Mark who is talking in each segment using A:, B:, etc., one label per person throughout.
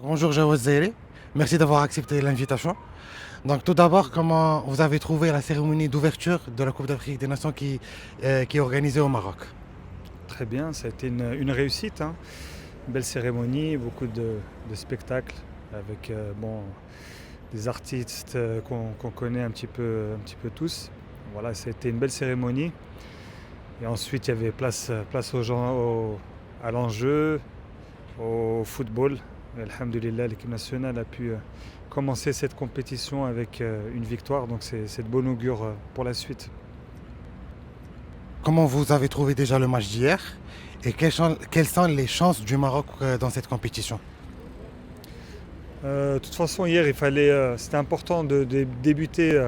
A: Bonjour Jawad Zairi, merci d'avoir accepté l'invitation. Donc tout d'abord, comment vous avez trouvé la cérémonie d'ouverture de la Coupe d'Afrique des Nations qui est organisée au Maroc?
B: Très bien, ça a été une réussite, hein. Une belle cérémonie, beaucoup de spectacles avec des artistes qu'on connaît un petit peu tous. Voilà, ça a été une belle cérémonie. Et ensuite, il y avait place aux gens, à l'enjeu, au football. Et alhamdoulilah, l'équipe nationale a pu commencer cette compétition avec une victoire, donc c'est de bon augure pour la suite.
A: Comment vous avez trouvé déjà le match d'hier et quelles sont les chances du Maroc dans cette compétition?
B: De toute façon, hier, c'était important de débuter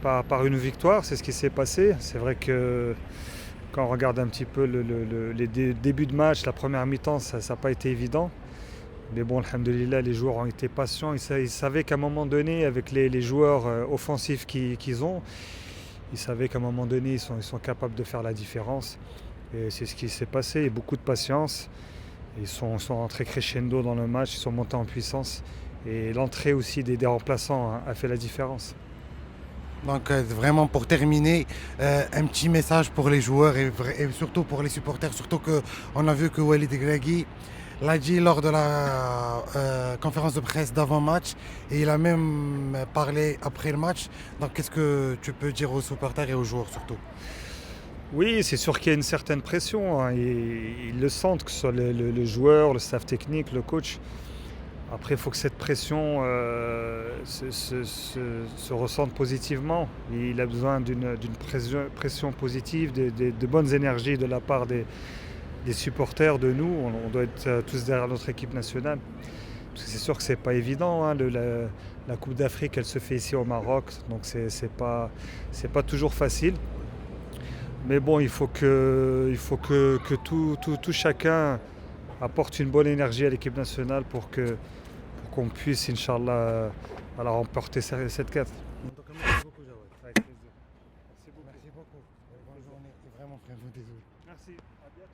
B: par une victoire, c'est ce qui s'est passé. C'est vrai que quand on regarde un petit peu les débuts de match, la première mi-temps, ça n'a pas été évident. Mais bon, alhamdoulilah, les joueurs ont été patients. Ils savaient qu'à un moment donné, avec les joueurs offensifs qu'ils ont, ils savaient qu'à un moment donné, ils sont capables de faire la différence. Et c'est ce qui s'est passé. Il y a beaucoup de patience. Ils sont rentrés crescendo dans le match, ils sont montés en puissance. Et l'entrée aussi des remplaçants a fait la différence.
A: Donc vraiment pour terminer, un petit message pour les joueurs et surtout pour les supporters, surtout qu'on a vu que Walid Regragui l'a dit lors de la conférence de presse d'avant-match et il a même parlé après le match. Donc qu'est-ce que tu peux dire aux supporters et aux joueurs surtout?
B: Oui, c'est sûr qu'il y a une certaine pression, hein. Ils le sentent, que ce soit le joueur, le staff technique, le coach. Après, il faut que cette pression se ressente positivement. Il a besoin d'une pression positive, de bonnes énergies de la part des supporters, de nous. On doit être tous derrière notre équipe nationale. Parce que c'est sûr que c'est pas évident, hein. La Coupe d'Afrique, elle se fait ici au Maroc, donc c'est pas toujours facile. Mais bon, il faut que tout chacun apporte une bonne énergie à l'équipe nationale pour qu'on puisse, Inch'Allah, voilà, remporter cette quête.
A: En tout cas, merci beaucoup, Jawad.
B: Avec plaisir. Merci beaucoup.
A: Merci beaucoup. Bonne journée. Et vraiment, frère, désolé.
B: Merci. À bientôt.